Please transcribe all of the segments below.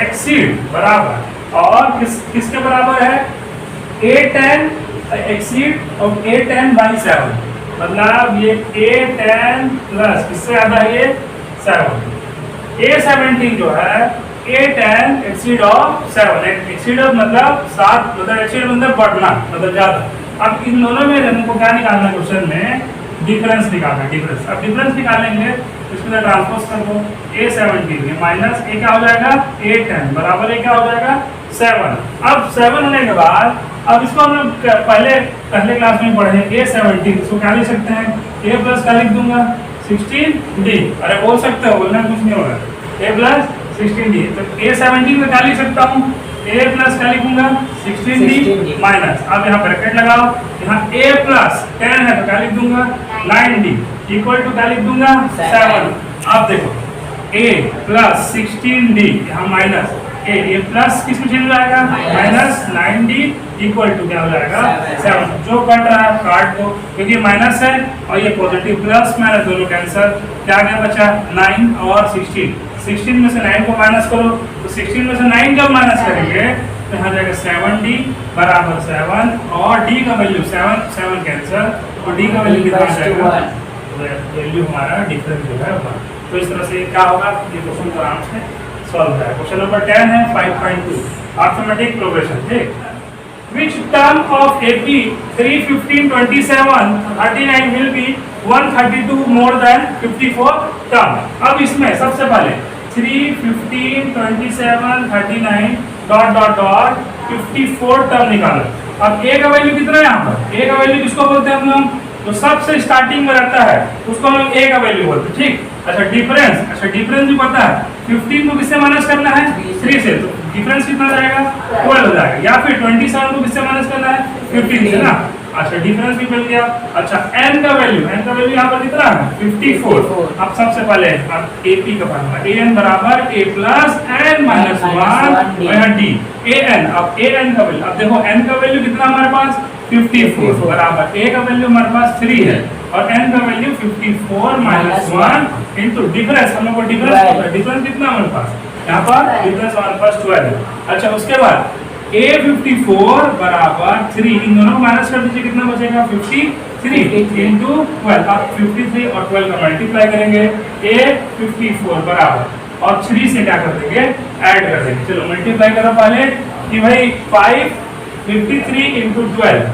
Exceed बराबर और किसके बराबर है a10 एक्सीड और a10 बाई 7, मतलब ये a10 प्लस किससे आता है ये 7, a17 जो है a10 exceed of 7, exceed of मतलब 7, मतलब एक्सीड मतलब बढ़ना मतलब ज्यादा। अब इन दोनों में हमको क्या निकालना है क्वेश्चन में, डिफरेंस निकालना है, डिफरेंस। अब डिफरेंस निकालेंगे इसके लिए ट्रांसपोज कर दो, a17 माइनस a क्या हो जाएगा a10 बराबर a क्या हो जाएगा 7। अब 7 होने के बाद अब इसको हम लोग पहले क्लास में पढ़े a17, इसको क्या लिख सकते हैं a प्लस क्या लिख दूंगा 16d, अरे बोल सकते हो, बोलना कुछ नहीं होगा, a प्लस 16d। तो a17 में क्या लिख सकता हूँ a प्लस क्या लिखूंगा 16d माइनस, अब यहाँ ब्रैकेट लगाओ, यहाँ a प्लस 10 है तो क्या लिख दूंगा 9d इक्वल टू क्या लिख दूंगा 7। अब देखो a प्लस 16d यहाँ माइनस a प्लस किस में चेंज हो जाएगा माइनस 9d इक्वल टू क्या हो जाएगा 7। जो कट रहा है काट दो क्योंकि माइनस है और ये पॉजिटिव, प्लस माइनस दोनों कैंसिल, क्या क्या बचा 9 और 16 में से 9 को माइनस करो तो 16 में से 9 जब माइनस करेंगे तो यहाँ जाएगा 7d बराबर 7 और d का वैल्यू 7 कैंसिल और d का वैल्यू कितना जाएगा, वैल्यू हमारा डिफरेंस जो है। तो इस तरह से क्या होगा, ये क्वेश्चन को आराम से सॉल्व है। क्वेश्चन नंबर 10 है 5.2 अर्थमेटिक प्रोग्रेशन। ठीक, which term of AP 3, 15, 27, 39 will be 132 more than 54 term। अब इसमें सबसे पहले 3, 15, 27, 39 डॉट डॉट डॉट 54 टर्म निकालो। अब a का वैल्यू कितना है यहाँ पर, a का वैल्यू किसको बोलते हैं हम लोग, जो सबसे स्टार्टिंग में रहता है उसको हम लोग a का वैल्यू बोलते हैं। ठीक, अच्छा डिफरेंस भी पता है, 15 को किससे माइनस करना है 3 से, तो डिफरेंस कितना जाएगा 12 हो जाएगा, या फिर 27 को किससे माइनस करना है 15 से ना। अच्छा डिफरेंस भी मिल गया। अच्छा n का वैल्यू यहाँ पर कितना है 54। अब सबसे पहले अब AP का फॉर्मूला an बराबर a प्लस n माइनस 1 यहाँ d an। अब an का वैल्यू, अब देखो n का वैल्यू कितना हमारे पास 54 बराबर a का वैल्यू हमारे पास 3 है और n का वैल्यू 54 माइनस 1 इंटू डिफरेंस, हम लोग को डिफरेंस कितना हमारे पास यहाँ पर डिफरेंस हमारे पास 12। अच्छा उसके बाद a54 बराबर 3, इन दोनों को माइनस कर दीजिए, कितना बचेगा 53 इंटू 12। अब 53 और 12 का मल्टीप्लाई करेंगे, a54 बराबर और 3 से क्या कर देंगे ऐड कर देंगे। चलो मल्टीप्लाई करो पहले कि भाई 53 इंटू 12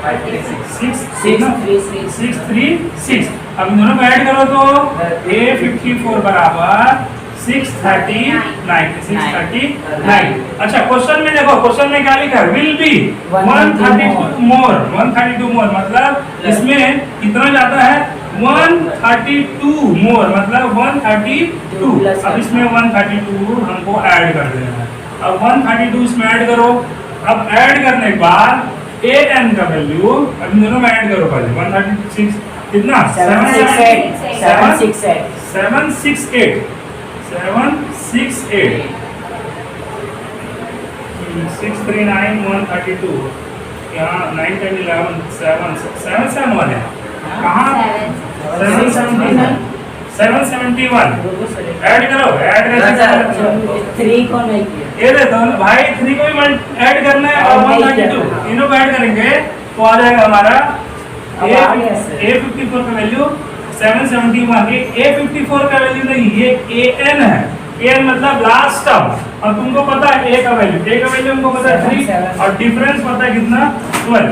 636। अब इन दोनों को ऐड करो तो a54 बराबर 639। अच्छा क्वेश्चन में देखो, क्वेश्चन में क्या लिखा है विल बी 132 मोर, मतलब इसमें कितना जाता है 132 मोर मतलब 132। अब इसमें 132 हमको ऐड कर देना है। अब 132 इसमें ऐड करो। अब ऐड करने के बाद an का वैल्यू अब इन दोनों में ऐड करो पहले 136 कितना 768 639 132 यहाँ 9 10 11 7 वाले कहाँ 771 ऐड करो, ऐड करके 3 को नहीं किया ये दे दोनों भाई 3 को भी ऐड करना है और 132 तीनों को ऐड करेंगे तो आ जाएगा हमारा a54 का वैल्यू 771। a54 का वैल्यू नहीं, ये an है, an मतलब लास्ट टर्म। और तुमको पता है a का वैल्यू हमको पता है 3 और डिफरेंस पता है कितना 12।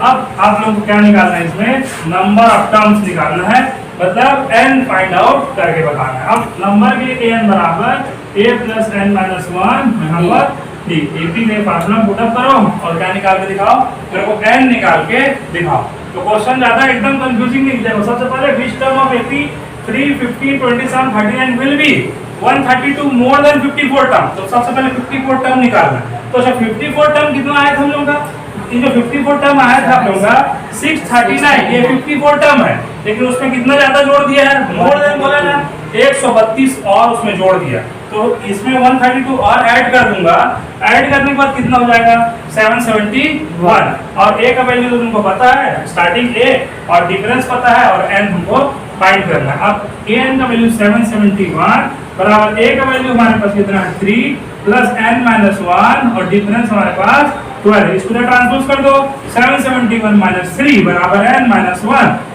अब आप लोगों को क्या निकालना है, इसमें नंबर ऑफ टर्म्स निकालना है, मतलब n फाइंड आउट करके बताना है। अब नंबर के लिए an बराबर a प्लस n माइनस 1 यहाँ पर d AP में फार्मूला पुटअप करो और क्या निकाल के दिखाओ, मेरे को n निकाल के दिखाओ। तो क्वेश्चन ज्यादा एकदम कंफ्यूजिंग नहीं देखो। सबसे पहले which term of AP 3, 15, 27, 39 will be 132 more than 54 term. तो सबसे पहले 54 टर्म निकालना है। तो अच्छा 54 टर्म कितना आया था हम लोगों का, ये जो 54 टर्म आया था आप लोगों का 639, ये 54 टर्म है, लेकिन उसमें कितना ज्यादा जोड़ दिया है, मोर देन बोला ना 132 और उसमें जोड़ दिया। तो इसमें 132 और ऐड कर दूंगा, ऐड करने के बाद कितना हो जाएगा 771 और a का वैल्यू तो तुमको पता है स्टार्टिंग a और डिफरेंस पता है और n हमको फाइंड करना है। अब an का वैल्यू 771 बराबर ए का वैल्यू हमारे पास कितना है 3 प्लस n माइनस 1 और डिफरेंस हमारे पास 12। इसको ट्रांसपोज कर दो 771 माइनस 3 बराबर n माइनस 1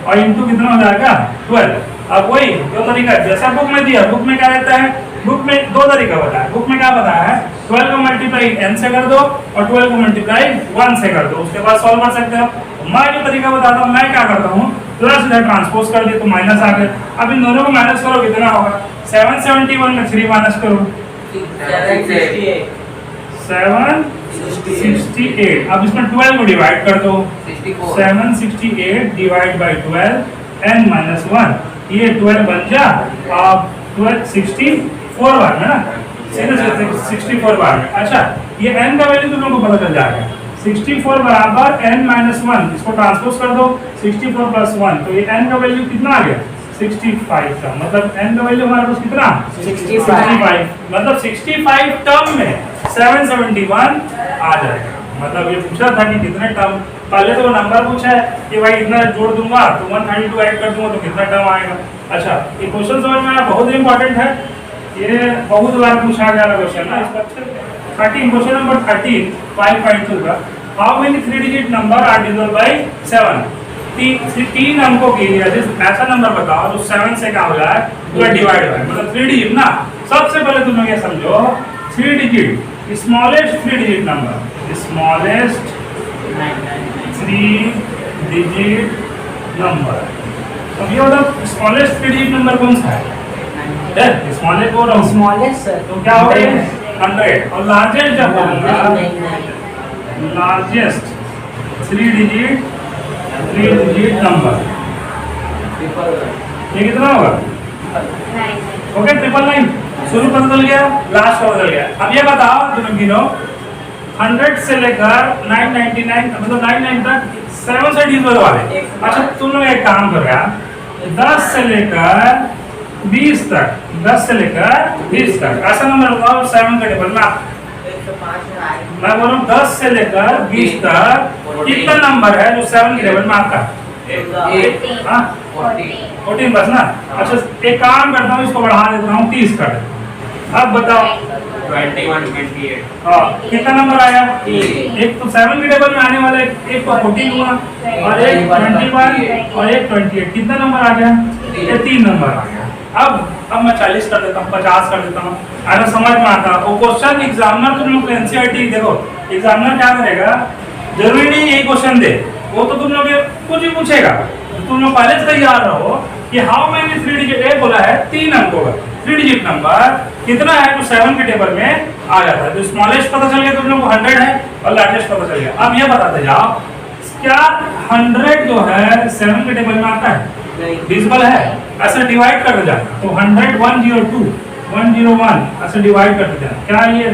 और इंटू कितना हो जाएगा 12। अब वही दो तरीका जैसा बुक में दिया, बुक में क्या रहता है, बुक में दो तरीका बताया है। बुक में क्या बताया है 12 को मल्टीप्लाई n से कर दो और 12 को मल्टीप्लाई 1 से कर दो, उसके बाद सॉल्व कर सकते हो। मैं जो तरीका बताता हूँ, मैं क्या करता हूँ प्लस इधर ट्रांसपोज कर दिया तो माइनस आ गया। अब इन दोनों को माइनस करो कितना होगा 771 में 3 माइनस करो 768। अब इसमें 12 को डिवाइड कर दो 768 डिवाइड बाई 12 n माइनस 1 ये 12 बन जा। अब 12 64 बार है ना, सीधे 64 बार। अच्छा ये n का वैल्यू तुम लोगों को पता चल जाएगा 64 बराबर n माइनस 1, इसको ट्रांसपोज कर दो 64 प्लस 1 तो ये n का वैल्यू कितना आ गया 65 का। मतलब n का वैल्यू हमारे पास कितना 65, मतलब 65 टर्म में 771 आ जाएगा। मतलब ये पूछा था कि कितने टर्म, पहले तो वो नंबर पूछा है कि भाई इतना जोड़ दूंगा तो 132 ऐड कर दूंगा तो कितना टर्म आएगा। अच्छा ये क्वेश्चन समझ में आया, बहुत इंपॉर्टेंट है, ये बहुत बार पूछा गया क्वेश्चन ना। इसका 13 क्वेश्चन नंबर 13 5.2 का how many 3 digit number are divisible by 7। तीन अंकों के लिए ऐसा नंबर बताओ जो 7 से क्या हो जाए पूरा डिवाइड हो, मतलब 3 डिजिट ना। सबसे पहले तुम लोग ये समझो 3 digit smallest 3 digit number, smallest 3 digit number. तो ये मतलब स्मॉलेस्ट 3 डिजिट नंबर कौन सा है? स्मॉलेस्ट बोल रहा हूँ, स्मॉलेस्ट तो क्या हो गया 100। और लार्जेस्ट जब बोलूंगा लार्जेस्ट 3 डिजिट नंबर ये कितना होगा? ओके 999 शुरू का बदल गया, लास्ट का बदल गया। अब ये बताओ तुम गिनो 100 से लेकर 999 मतलब 99 तक 7 से डिविजिबल वाले। अच्छा तुम लोग एक काम कर रहा 10 से लेकर 20 तक, 10 से लेकर 20 तक ऐसा नंबर बताओ 7 का टेबल में। मैं बोल रहा हूँ 10 से लेकर 20 तक कितना नंबर है जो 7 के टेबल में आता है? 14 बस ना। अच्छा एक काम करता हूँ इसको बढ़ा देता हूँ 30 कर देता हूँ। अब बताओ 21 28 हाँ कितना नंबर आया? एक तो 7 के टेबल में आने वाला एक तो 14 हुआ और एक 21 और एक 28, कितना नंबर आ गया? ये 3 नंबर आ गया। अब मैं 40 कर देता हूँ, 50 कर देता हूँ, अगर समझ में आता है। वो क्वेश्चन एग्जामिनर तुम लोग एनसीईआरटी देखो, एग्जामिनर क्या करेगा, जरूरी नहीं यही क्वेश्चन दे, वो तो तुम लोग कुछ भी पूछेगा। तुम लोग पहले से तैयार रहो कि हाउ मेनी 3 डिजिट, ए बोला है 3 अंकों का 3 डिजिट नंबर कितना है जो 7 के टेबल में आ जाता है। तो स्मॉलेस्ट पता चल गया तुम लोग को 100 है और लार्जेस्ट पता चल गया। अब ये बताते जाओ क्या 100 जो है 7 के टेबल में आता है? डिविजिबल है, ऐसे डिवाइड कर जाना। तो 100 102 101 ऐसे डिवाइड करते जाना। क्या ये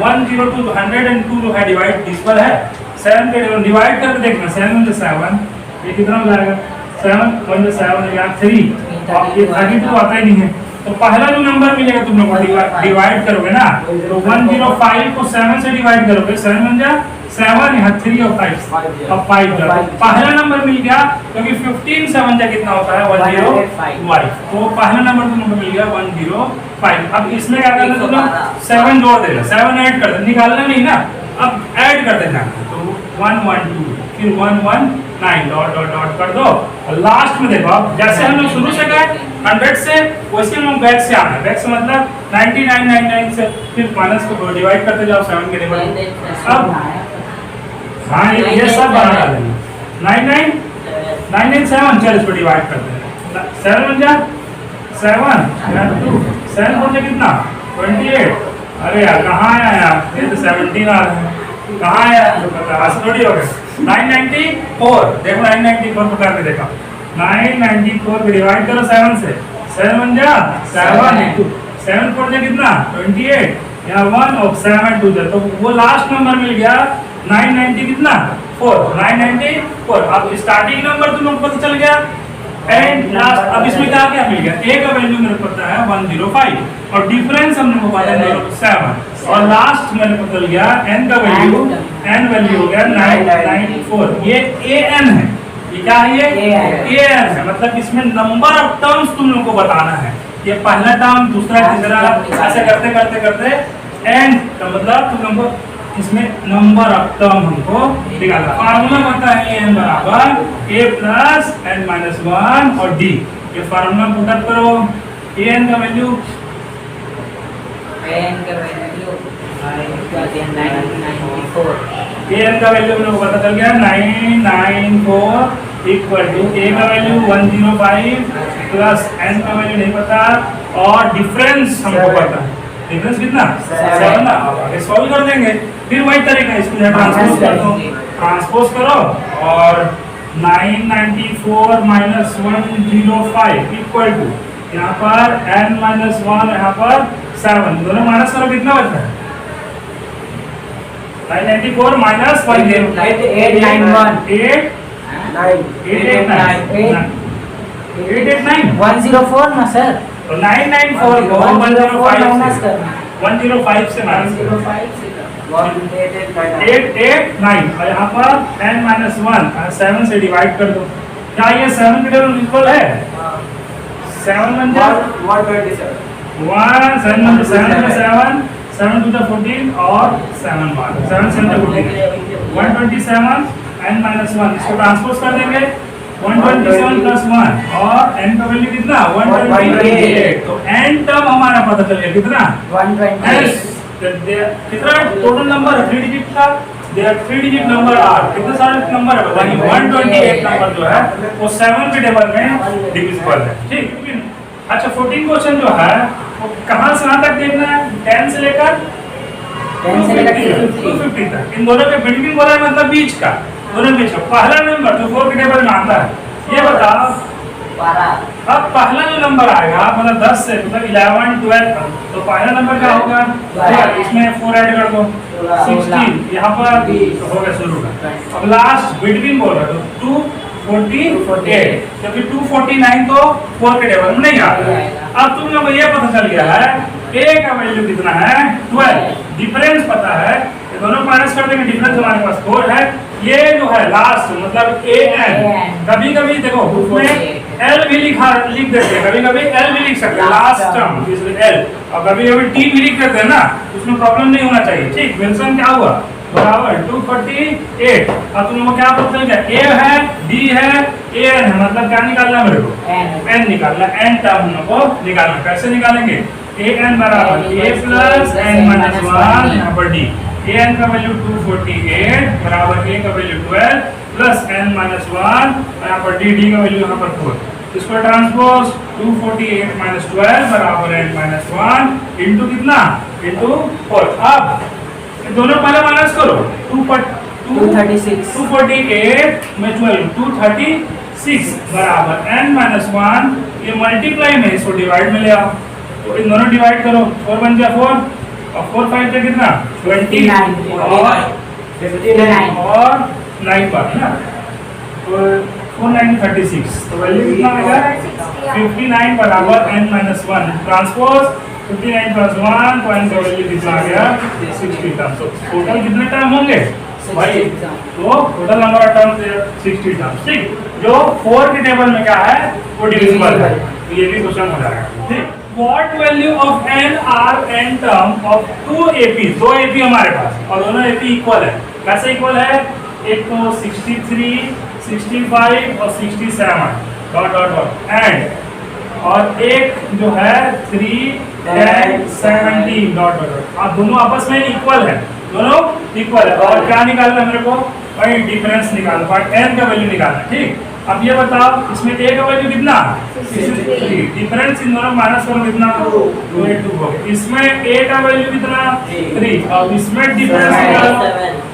102 102 जो है डिवाइड डिविजिबल है 7 के टेबल डिवाइड करके देखना। 7 से 7 ये कितना हो जाएगा? 7 1 से 7 या 3 और ये 32 आता ही नहीं है। तो पहला जो नंबर मिलेगा तुम लोग डिवाइड करोगे ना, तो 105 को 7 से डिवाइड करोगे 7 बन जा 7 यहाँ 3 और 5 अब 5 जा पहला नंबर मिल गया, क्योंकि 15 7 जा कितना होता है 105। तो पहला नंबर तुम लोग मिल गया 105। अब इसमें क्या करना तुम लोग 7 जोड़ देना, 7 ऐड कर देना, निकालना नहीं ना, अब ऐड कर देना। तो 112 फिर 119 डॉट डॉट डॉट कर दो और लास्ट में देखो अब जैसे हम लोग शुरू से गए 100 से वैसे हम लोग बैक से आना है। बैक से मतलब 9999 से फिर माइनस को डिवाइड करते जाओ 7 के टेबल में। अब हाँ ये सब बना डालेंगे 99997 चल इसको डिवाइड करते हैं 7 बन जा 7 2 7 बन जा कितना 28। अरे यार कहाँ आया यार, ये तो 17 आ रहा है, कहाँ आया तो पता ऐसा थोड़ी हो गया। 994 देखो 994 को करके देखो 994 को डिवाइड करो 7 से 7 बन जा 7 7 4 जा कितना 28 यहाँ 1 और 7 2 जा, तो वो लास्ट नंबर मिल गया 990 कितना 4 994। अब स्टार्टिंग नंबर तुम लोग पता चल गया एंड लास्ट। अब इसमें क्या क्या मिल गया? ए का वैल्यू मेरे को पता है 105 और डिफरेंस हमने को पता है 7 और लास्ट मेरे को पता चल गया एन का वैल्यू, एन वैल्यू हो गया 994। ये ए एन है, ये क्या है? ये ए एन है, मतलब इसमें नंबर ऑफ टर्म्स तुम लोग को बताना है ये पहला टर्म, दूसरा, तीसरा, ऐसे करते करते करते एन का मतलब तुम हमको इसमें नंबर ऑफ टर्म हमको निकालना। फार्मूला बनता है एन बराबर ए प्लस एन माइनस वन और डी। ये फार्मूला पुटअप करो। एन का वैल्यू एन का वैल्यू 994 एन का वैल्यू मेरे को पता चल गया 994 इक्वल टू ए का वैल्यू 105 प्लस एन का वैल्यू नहीं पता और डिफरेंस हमको पता है। डिफरेंस कितना 7 ना। आगे सॉल्व कर देंगे। फिर वही तरीका इसको ट्रांसपोज कर दो। ट्रांसपोज करो और 994 माइनस 105 इक्वल टू यहाँ पर n माइनस 1 यहाँ पर 7 दोनों माइनस करो कितना बचता है 994 माइनस 104 ना सर, तो 994 को 105 से माइनस करो 889 और यहाँ पर n माइनस 1 7 से डिवाइड कर दो। क्या ये 7 के टेबल इक्वल है 7 1 7 to the 14 और 7 1 7 7 to 14 127 n minus 1 इसको ट्रांसपोज कर देंगे 127 plus 1 और n का वैल्यू कितना 128 तो n टर्म हमारा पता चल गया कितना 128 कितना टोटल नंबर 3 डिजिट का देयर 3 डिजिट नंबर आर कितने सारे नंबर है वही 128 नंबर जो है वो 7 के टेबल में डिविजिबल है। ठीक। अच्छा 14 क्वेश्चन जो है वो कहां से कहां तक देखना है 10 से लेकर 250 तक। इन दोनों के बिटवीन बोला है मतलब बीच का, दोनों बीच का पहला नंबर जो 4 के टेबल में आता है ये बताओ। अब पहला जो नंबर आएगा मतलब 10 से मतलब 11 12 तो पहला नंबर क्या होगा 12 इसमें 4 ऐड कर दो 16 यहाँ पर हो गया शुरू का। अब लास्ट बिटवीन बोल रहा तो 248 क्योंकि 249 तो 4 के टेबल में नहीं आ रहा है। अब तुम लोग ये पता चल गया है a का वैल्यू कितना है 12 डिफरेंस पता है ये दोनों माइनस कर देंगे डिफरेंस हमारे पास 4 है। ये जो है लास्ट मतलब a n कभी कभी देखो बुक में l भी लिख देते हैं कभी कभी l भी लिख सकते हैं लास्ट टर्म इसलिए l और कभी कभी t भी लिख देते हैं ना उसमें प्रॉब्लम नहीं होना चाहिए। ठीक विल्सन क्या हुआ बराबर 248। अब तुम लोग क्या पता चल गया a है d है a n है मतलब क्या निकालना मेरे को n निकालना n टर्म हम लोग को निकालना। कैसे निकालेंगे a n बराबर a प्लस n माइनस 1 यहाँ पर d a n का वैल्यू 248 बराबर a का वैल्यू 12 प्लस n माइनस 1 यहाँ पर d का वैल्यू यहाँ पर 4 इसको ट्रांसपोज 248 माइनस 12 बराबर n माइनस 1 इंटू कितना इंटू 4। अब दोनों पहले माइनस करो 248 में 12 236 बराबर n माइनस 1 ये मल्टीप्लाई में इसको डिवाइड में ले आओ तो इन दोनों डिवाइड करो 4 बन गया 4 और 4 5 से कितना 29 और 59 और 9 पर ना तो 436 तो वैल्यू कितना आएगा 59 बराबर n माइनस 1 ट्रांसपोज 59 प्लस 1 तो n का वैल्यू कितना आ गया 60 टर्म। तो टोटल कितने टर्म होंगे भाई तो total number of terms 60 terms. ठीक जो 4 के टेबल में क्या है वो डिविजिबल है तो ये भी क्वेश्चन हो जाएगा। ठीक what value of n are n term of 2 AP दो AP हमारे पास और दोनों AP इक्वल है। कैसे इक्वल है एक तो 63 65 और 67 डॉट डॉट डॉट एंड और एक जो है 3 10 17 डॉट डॉट। आप दोनों आपस में इक्वल है दोनों इक्वल है और क्या निकालना है मेरे को भाई डिफरेंस निकालना बट n का वैल्यू निकालना। ठीक अब ये बताओ इसमें a का वैल्यू कितना 63 डिफरेंस इन दोनों माइनस करो कितना 2 हो गया। इसमें a का वैल्यू कितना 3 और इसमें डिफरेंस निकालो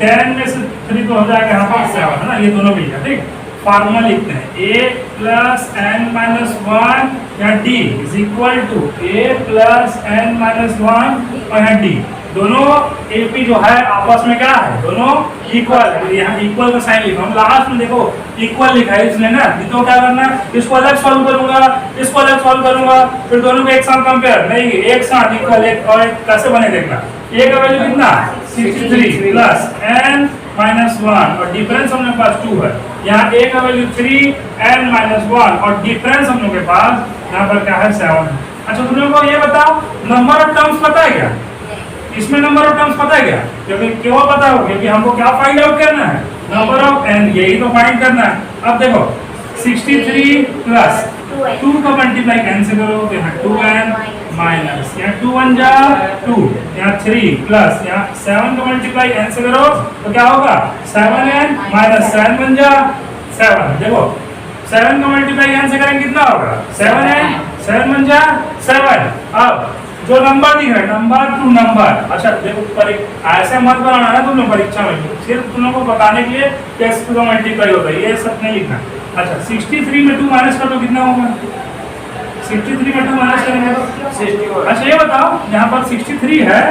10 में से 3 तो हो जाएगा यहाँ पर 7 है ना ये दोनों मिल गया। ठीक फार्मूला लिखते हैं a प्लस n माइनस 1 या d is equal to a plus n minus 1 और यहाँ d दोनों AP जो है आपस में क्या है दोनों इक्वल है। यहाँ इक्वल का साइन लिखा हम लास्ट में देखो इक्वल लिखा है इसलिए ना तो क्या करना है इसको अलग सॉल्व करूंगा इसको अलग सॉल्व करूंगा फिर दोनों को एक साथ कंपेयर नहीं एक साथ इक्वल एक और एक कैसे बने देखना। a का वैल्यू कितना 63 प्लस n माइनस 1 और डिफरेंस हम लोग के पास 2 है। यहाँ a का वैल्यू 3 n माइनस 1 और डिफरेंस हम लोग के पास यहाँ पर क्या है 7 अच्छा तुम लोगों को ये बताओ, नंबर ऑफ टर्म्स पता है क्या? इसमें नंबर ऑफ टर्म्स पता है क्या? क्योंकि क्यों पता हो, क्योंकि हमको क्या फाइंड आउट करना है, नंबर ऑफ एन, यही तो फाइंड करना है। अब देखो 63 प्लस 2 को मल्टीप्लाई कैन से करो तो यहाँ 2n माइनस यहाँ 2 1 जा 2, यहाँ 3 प्लस यहाँ 7 को मल्टीप्लाई n से करो तो क्या होगा 7n माइनस 7 बन जा 7। देखो 7 को मल्टीप्लाई n से करेंगे कितना होगा 7n, 7 बन जा 7। अब जो नंबर दिख रहा है नंबर टू नंबर, अच्छा देखो ऐसे मत बनाना है तुम लोग परीक्षा में, सिर्फ तुम लोग को बताने के लिए कैसे का मल्टीप्लाई होता है, ये सब नहीं लिखना। अच्छा 63 में 2 माइनस कर दो कितना होगा, 63 में 2 माइनस करेंगे तो 61। अच्छा ये बताओ यहाँ पर 63 है,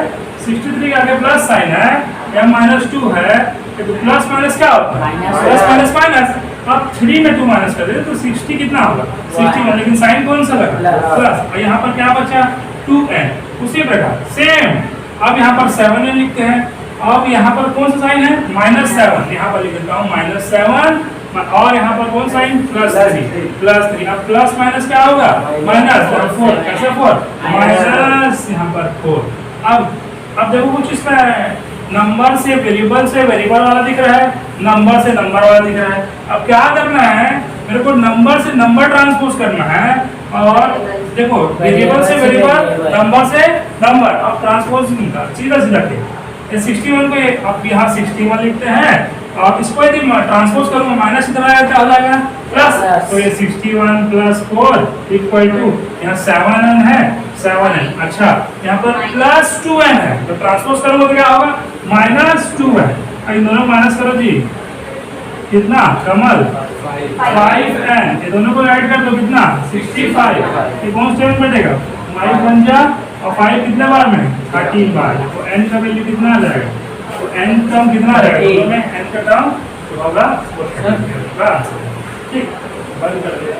63 के आगे प्लस साइन है, यहाँ माइनस 2 है, तो प्लस माइनस क्या होता है, प्लस माइनस माइनस। अब 3 में 2 माइनस कर दे तो 60 कितना होगा 61, लेकिन साइन कौन सा लगा प्लस, और यहाँ पर क्या बचा 2n। उसी प्रकार सेम अब यहाँ पर 7n लिखते हैं, अब यहाँ पर कौन सा साइन है -7, यहाँ पर लिख देता हूँ -7, और यहाँ पर कौन साइन +3, अब प्लस माइनस क्या होगा माइनस 4, कैसे 4 माइनस यहाँ पर 4। अब देखो कुछ इसका नंबर से वेरिएबल वाला दिख रहा है, नंबर से नंबर वाला दिख रहा है। अब क्या करना है, मेरे को नंबर से नंबर ट्रांसपोज करना है, और देखो वेरिएबल से वेरिएबल, नंबर से नंबर, अब ट्रांसपोज सीधा सीधा के 61 को अब यहाँ 61 लिखते हैं, और इसको यदि ट्रांसपोज करूंगा माइनस इधर आएगा क्या हो जाएगा प्लस, तो ये 61 प्लस 4 इक्वल टू यहाँ 7n है 7n। अच्छा यहाँ पर प्लस 2n है, तो ट्रांसपोज करूंगा तो क्या होगा -2n। इन दोनों माइनस करो जी, कितना कमल 5n, ये दोनों को ऐड कर दो कितना 65, ये कौन से में बैठेगा 5 बन जा, और 5 कितने बार में 13 बार, तो n का वैल्यू कितना आ जाएगा, तो n टर्म कितना आ जाएगा, तो में n का टर्म होगा ठीक, बंद कर दिया।